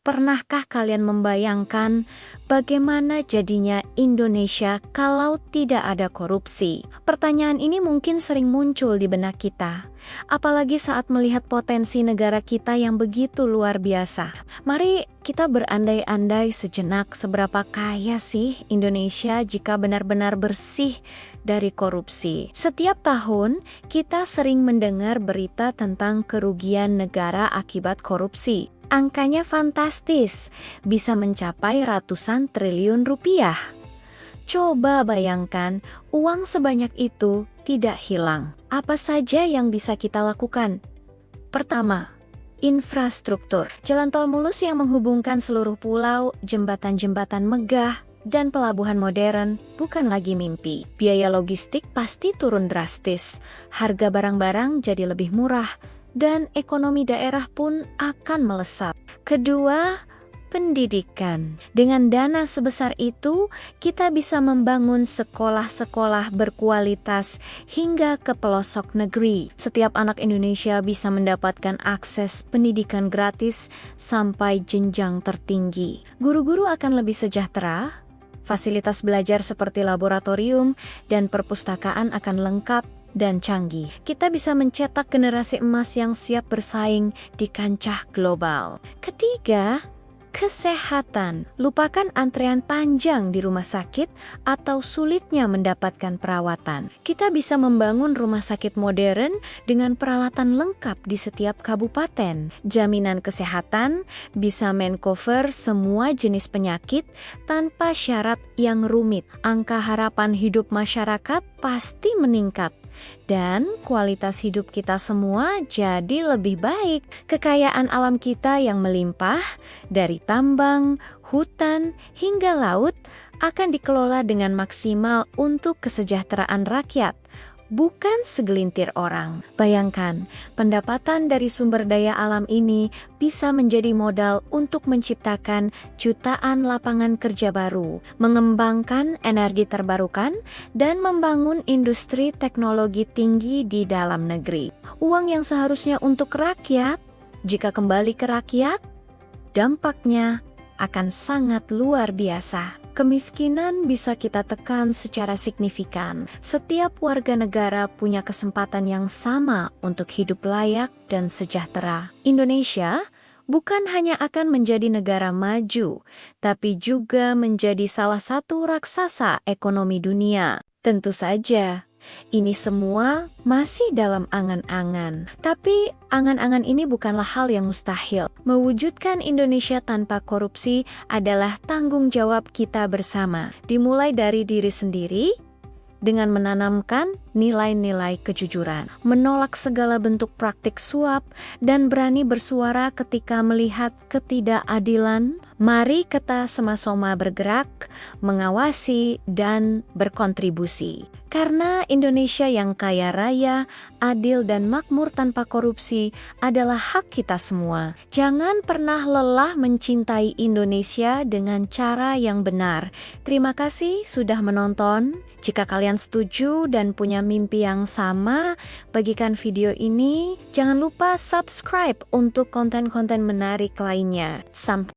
Pernahkah kalian membayangkan bagaimana jadinya Indonesia kalau tidak ada korupsi? Pertanyaan ini mungkin sering muncul di benak kita, apalagi saat melihat potensi negara kita yang begitu luar biasa. Mari kita berandai-andai sejenak, seberapa kaya sih Indonesia jika benar-benar bersih dari korupsi. Setiap tahun kita sering mendengar berita tentang kerugian negara akibat korupsi. Angkanya fantastis, bisa mencapai ratusan triliun rupiah. Coba bayangkan, uang sebanyak itu tidak hilang. Apa saja yang bisa kita lakukan? Pertama, infrastruktur. Jalan tol mulus yang menghubungkan seluruh pulau, jembatan-jembatan megah, dan pelabuhan modern bukan lagi mimpi. Biaya logistik pasti turun drastis, harga barang-barang jadi lebih murah, dan ekonomi daerah pun akan melesat. Kedua, pendidikan. Dengan dana sebesar itu, kita bisa membangun sekolah-sekolah berkualitas hingga ke pelosok negeri. Setiap anak Indonesia bisa mendapatkan akses pendidikan gratis sampai jenjang tertinggi. Guru-guru akan lebih sejahtera, fasilitas belajar seperti laboratorium dan perpustakaan akan lengkap dan canggih. Kita bisa mencetak generasi emas yang siap bersaing di kancah global. Ketiga, kesehatan. Lupakan antrean panjang di rumah sakit atau sulitnya mendapatkan perawatan. Kita bisa membangun rumah sakit modern dengan peralatan lengkap di setiap kabupaten. Jaminan kesehatan bisa men-cover semua jenis penyakit tanpa syarat yang rumit. Angka harapan hidup masyarakat pasti meningkat, dan kualitas hidup kita semua jadi lebih baik. Kekayaan alam kita yang melimpah, dari tambang, hutan, hingga laut, akan dikelola dengan maksimal untuk kesejahteraan rakyat, bukan segelintir orang. Bayangkan, pendapatan dari sumber daya alam ini bisa menjadi modal untuk menciptakan jutaan lapangan kerja baru, mengembangkan energi terbarukan, dan membangun industri teknologi tinggi di dalam negeri. Uang yang seharusnya untuk rakyat, jika kembali ke rakyat, dampaknya akan sangat luar biasa. Kemiskinan bisa kita tekan secara signifikan. Setiap warga negara punya kesempatan yang sama untuk hidup layak dan sejahtera. Indonesia bukan hanya akan menjadi negara maju, tapi juga menjadi salah satu raksasa ekonomi dunia. Tentu saja, ini semua masih dalam angan-angan. Tapi angan-angan ini bukanlah hal yang mustahil. Mewujudkan Indonesia tanpa korupsi adalah tanggung jawab kita bersama. Dimulai dari diri sendiri, dengan menanamkan nilai-nilai kejujuran, menolak segala bentuk praktik suap, dan berani bersuara ketika melihat ketidakadilan. Mari kita sama-sama bergerak, mengawasi, dan berkontribusi. Karena Indonesia yang kaya raya, adil, dan makmur tanpa korupsi adalah hak kita semua. Jangan pernah lelah mencintai Indonesia dengan cara yang benar. Terima kasih sudah menonton. Jika kalian setuju dan punya mimpi yang sama, bagikan video ini. Jangan lupa subscribe untuk konten-konten menarik lainnya. Sampai